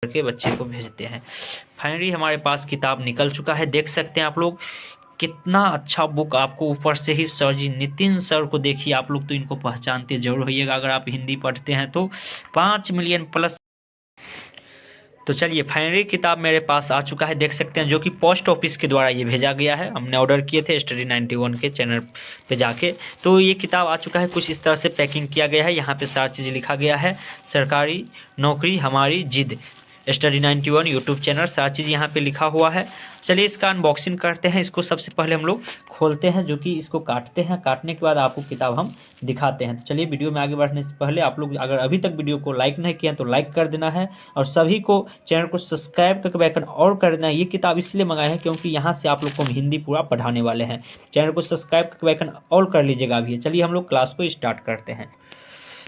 करके बच्चे को भेजते हैं। फाइनली हमारे पास किताब निकल चुका है, देख सकते हैं आप लोग कितना अच्छा बुक। आपको ऊपर से ही सर जी नितिन सर को देखिए, आप लोग तो इनको पहचानते जरूर होइएगा अगर आप हिंदी पढ़ते हैं तो। 5 मिलियन प्लस। तो चलिए फाइनली किताब मेरे पास आ चुका है, देख सकते हैं, जो कि पोस्ट ऑफिस के द्वारा ये भेजा गया है। हमने ऑर्डर किए थे स्टडी 91 के चैनल पे जाके। तो ये किताब आ चुका है, कुछ इस तरह से पैकिंग किया गया है। यहाँ पे सारी चीज़ लिखा गया है, सरकारी नौकरी हमारी जिद, स्टडी 91 यूट्यूब चैनल, सारी चीज़ यहाँ पे लिखा हुआ है। चलिए इसका अनबॉक्सिंग करते हैं। इसको सबसे पहले हम लोग खोलते हैं, जो कि इसको काटते हैं। काटने के बाद आपको किताब हम दिखाते हैं। तो चलिए वीडियो में आगे बढ़ने से पहले आप लोग अगर अभी तक वीडियो को लाइक नहीं किया तो लाइक कर देना है, और सभी को चैनल को सब्सक्राइब करके बेल आइकन और कर देना है। ये किताब इसलिए मंगाए हैं क्योंकि यहाँ से आप लोग को हम हिंदी पूरा पढ़ाने वाले हैं। चैनल को सब्सक्राइब करके बेल आइकन और कर लीजिएगा अभी। चलिए हम लोग क्लास को स्टार्ट करते हैं।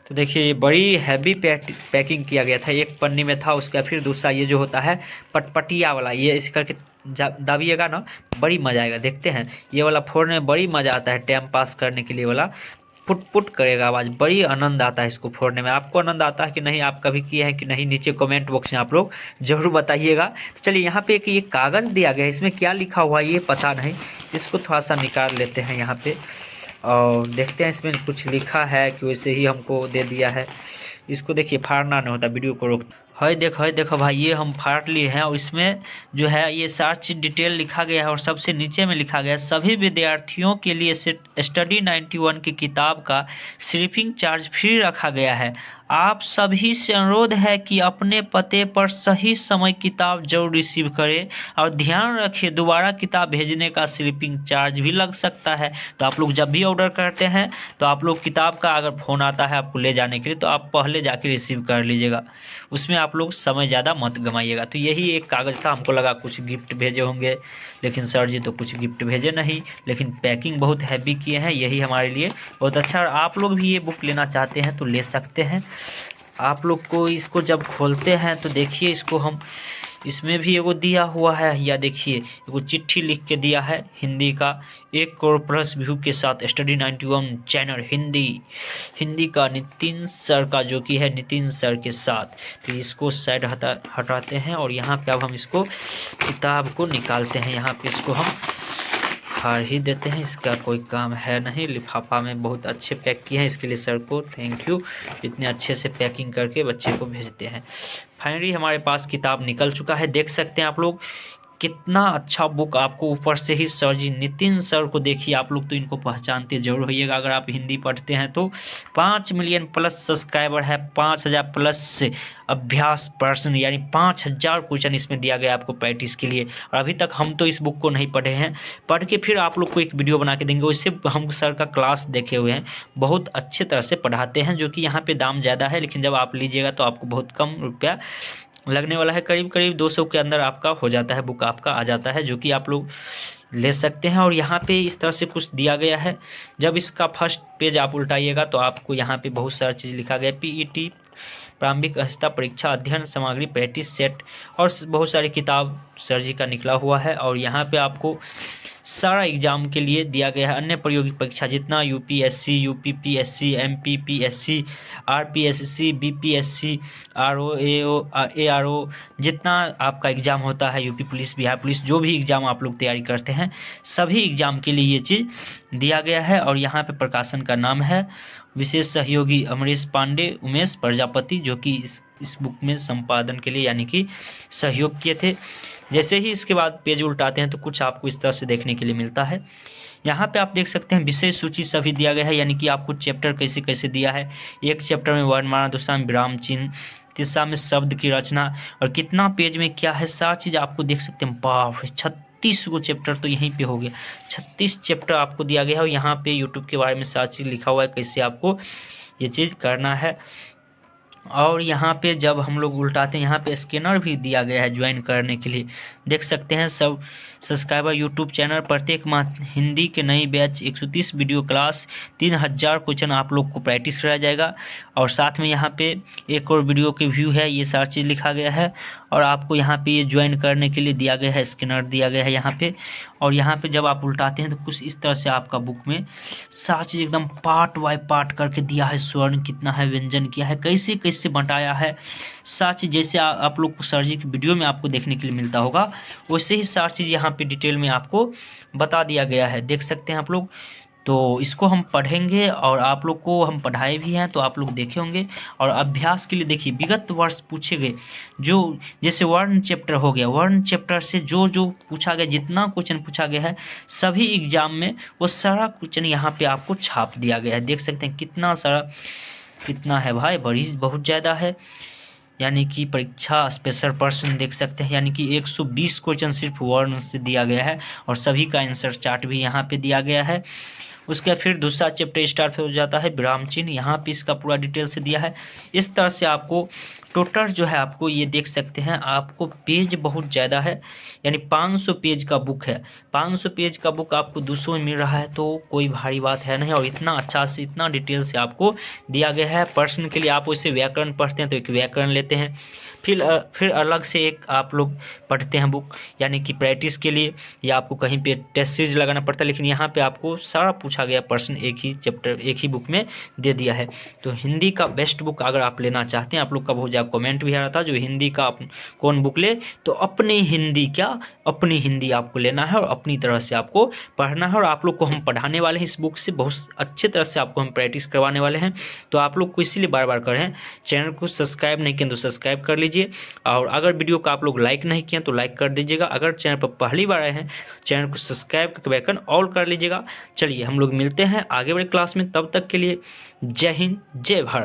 तो देखिए ये बड़ी हैवी पैकिंग किया गया था, एक पन्नी में था, उसका फिर दूसरा ये जो होता है पटपटिया वाला, ये इस करके दाबिएगा ना, बड़ी मज़ा आएगा। देखते हैं ये वाला फोड़ने में बड़ी मज़ा आता है, टाइम पास करने के लिए वाला पुट पुट करेगा आवाज़, बड़ी आनंद आता है इसको फोड़ने में। आपको आनंद आता है कि नहीं, आप कभी किए हैं कि नहीं, नीचे कमेंट बॉक्स में आप लोग जरूर बताइएगा। तो चलिए यहाँ पे एक ये कागज़ दिया गया है, इसमें क्या लिखा हुआ है ये पता नहीं, इसको थोड़ा सा निकाल लेते हैं यहाँ पे और देखते हैं इसमें कुछ लिखा है कि वैसे ही हमको दे दिया है। इसको देखिए फाड़ना नहीं होता, वीडियो को रोक। है देखो भाई, ये हम फाड़ लिए हैं और इसमें जो है ये सारी चीज़ डिटेल लिखा गया है। और सबसे नीचे में लिखा गया है, सभी विद्यार्थियों के लिए स्टडी 91 की किताब का शिपिंग चार्ज फ्री रखा गया है। आप सभी से अनुरोध है कि अपने पते पर सही समय किताब जरूर रिसीव करें, और ध्यान रखें दोबारा किताब भेजने का शिपिंग चार्ज भी लग सकता है। तो आप लोग जब भी ऑर्डर करते हैं तो आप लोग किताब का अगर फ़ोन आता है आपको ले जाने के लिए, तो आप पहले जाके रिसीव कर लीजिएगा, उसमें आप लोग समय ज़्यादा मत गमाइएगा। तो यही एक कागज़ था, हमको लगा कुछ गिफ्ट भेजे होंगे, लेकिन सर जी तो कुछ गिफ्ट भेजे नहीं, लेकिन पैकिंग बहुत हैवी किए हैं, यही हमारे लिए बहुत अच्छा। और आप लोग भी ये बुक लेना चाहते हैं तो ले सकते हैं। आप लोग को इसको जब खोलते हैं तो देखिए, इसको हम इसमें भी एगो दिया हुआ है, या देखिए एगो चिट्ठी लिख के दिया है हिंदी का, 1 करोड़ प्लस व्यू के साथ स्टडी 91 चैनल हिंदी का नितिन सर का, जो कि है नितिन सर के साथ। तो इसको साइड हटाते हैं और यहाँ पे अब हम इसको किताब को निकालते हैं। यहाँ पे इसको हम फाड़ ही देते हैं, इसका कोई काम है नहीं। लिफाफा में बहुत अच्छे पैक किए हैं, इसके लिए सर को थैंक यू, इतने अच्छे से पैकिंग करके बच्चे को भेजते हैं। फाइनली हमारे पास किताब निकल चुका है, देख सकते हैं आप लोग कितना अच्छा बुक। आपको ऊपर से ही सर जी नितिन सर को देखिए, आप लोग तो इनको पहचानते जरूर होइएगा अगर आप हिंदी पढ़ते हैं तो। 5 मिलियन प्लस सब्सक्राइबर है, 5000 प्लस अभ्यास प्रश्न, यानी 5000 क्वेश्चन इसमें दिया गया आपको प्रैक्टिस के लिए। और अभी तक हम तो इस बुक को नहीं पढ़े हैं, पढ़ के फिर आप लोग को एक वीडियो बना के देंगे। उससे हम सर का क्लास देखे हुए हैं, बहुत अच्छे तरह से पढ़ाते हैं, जो कि यहाँ पे दाम ज़्यादा है, लेकिन जब आप लीजिएगा तो आपको बहुत कम रुपया लगने वाला है। करीब 200 के अंदर आपका हो जाता है, बुक आपका आ जाता है, जो कि आप लोग ले सकते हैं। और यहाँ पे इस तरह से कुछ दिया गया है, जब इसका फर्स्ट पेज आप उल्टाइएगा तो आपको यहाँ पे बहुत सारी चीज़ लिखा गया है, पीईटी प्रारंभिक अर्हता परीक्षा अध्ययन सामग्री प्रैक्टिस सेट, और बहुत सारी किताब सर जी का निकला हुआ है। और यहाँ पे आपको सारा एग्जाम के लिए दिया गया है, अन्य प्रायोगिक परीक्षा जितना UPSC, UPPSC, MPPSC, RPSC, BPSC, RO, ARO, जितना आपका एग्ज़ाम होता है, यूपी पुलिस, बिहार पुलिस, जो भी एग्ज़ाम आप लोग तैयारी करते हैं, सभी एग्ज़ाम के लिए ये चीज़ दिया गया है। और यहाँ पे प्रकाशन का नाम है विशेष सहयोगी अमरीश पांडे, उमेश प्रजापति, जो कि इस बुक में संपादन के लिए यानी कि सहयोग किए थे। जैसे ही इसके बाद पेज उल्टाते हैं तो कुछ आपको इस तरह से देखने के लिए मिलता है। यहाँ पे आप देख सकते हैं विषय सूची सभी दिया गया है, यानी कि आपको चैप्टर कैसे कैसे दिया है। एक चैप्टर में वर्णमाला, दूसरा में विराम चिन्ह, तीसरा में शब्द की रचना, और कितना पेज में क्या है सारी चीज़ आपको देख सकते हैं। बाप रे, 36 को चैप्टर तो यहीं पे हो गया, 36 चैप्टर आपको दिया गया है। और यहाँ पे यूट्यूब के बारे में सारी चीज़ लिखा हुआ है, कैसे आपको ये चीज़ करना है। और यहाँ पे जब हम लोग उल्टाते हैं, यहाँ पे स्कैनर भी दिया गया है ज्वाइन करने के लिए, देख सकते हैं। सब सब्सक्राइबर यूट्यूब चैनल प्रत्येक माह हिंदी के नई बैच 130 वीडियो क्लास, 3000 क्वेश्चन आप लोग को प्रैक्टिस कराया जाएगा। और साथ में यहाँ पे 1 और वीडियो के व्यू है, ये सारी चीज़ लिखा गया है। और आपको यहाँ पे ये ज्वाइन करने के लिए दिया गया है, स्कैनर दिया गया है यहाँ पे। और यहाँ पे जब आप उल्टाते हैं तो कुछ इस तरह से आपका बुक में सारा चीज़ एकदम पार्ट बाय पार्ट करके दिया है। स्वर्ण कितना है, व्यंजन क्या है, कैसे कैसे बंटाया है, सारा चीज़ जैसे आप लोग को सर जी की वीडियो में आपको देखने के लिए मिलता होगा वैसे ही सारी चीज़ यहाँ पे डिटेल में आपको बता दिया गया है। देख सकते हैं आप लोग। तो इसको हम पढ़ेंगे और आप लोग को हम पढ़ाए भी हैं तो आप लोग देखे होंगे। और अभ्यास के लिए देखिए विगत वर्ष पूछे गए जो जैसे वर्ण चैप्टर हो गया, वर्ण चैप्टर से जो जो पूछा गया, जितना क्वेश्चन पूछा गया है सभी एग्जाम में वो सारा क्वेश्चन यहाँ पे आपको छाप दिया गया है। देख सकते हैं कितना सारा, कितना है भाई, बड़ी बहुत ज़्यादा है। यानी कि परीक्षा स्पेशल पर्सन देख सकते हैं, यानी कि 120 क्वेश्चन सिर्फ वर्ण से दिया गया है और सभी का आंसर चार्ट भी यहाँ पे दिया गया है। उसके फिर दूसरा चैप्टर स्टार्ट हो जाता है विराम चिन्ह, यहाँ पे इसका पूरा डिटेल से दिया है। इस तरह से आपको टोटल जो है आपको ये देख सकते हैं आपको पेज बहुत ज़्यादा है, यानी 500 पेज का बुक है। 500 पेज का बुक आपको 200 में मिल रहा है तो कोई भारी बात है नहीं। और इतना अच्छा से इतना डिटेल से आपको दिया गया है। पर्सन के लिए आप वैसे व्याकरण पढ़ते हैं तो एक व्याकरण लेते हैं, फिर अलग से एक आप लोग पढ़ते हैं बुक, यानी कि प्रैक्टिस के लिए या आपको कहीं पे टेस्ट सीरीज लगाना पड़ता है। लेकिन यहाँ पे आपको सारा पूछा गया पर्सन एक ही चैप्टर एक ही बुक में दे दिया है। तो हिंदी का बेस्ट बुक अगर आप लेना चाहते हैं, आप लोग का बहुत ज़्यादा कमेंट भी आ रहा था जो हिंदी का कौन बुक ले, तो अपनी हिंदी आपको लेना है और अपनी तरह से आपको पढ़ना है। और आप लोग को हम पढ़ाने वाले हैं इस बुक से, बहुत अच्छे तरह से आपको हम प्रैक्टिस करवाने वाले हैं। तो आप लोग को इसीलिए बार बार करें, चैनल को सब्सक्राइब नहीं किया तो सब्सक्राइब कर लीजिए। और अगर वीडियो को आप लोग लाइक नहीं किए तो लाइक कर दीजिएगा। अगर चैनल पर पहली बार आए हैं चैनल को सब्सक्राइब करके बेल आइकन ऑल कर लीजिएगा। चलिए हम लोग मिलते हैं आगे वाली क्लास में, तब तक के लिए जय हिंद जय भारत।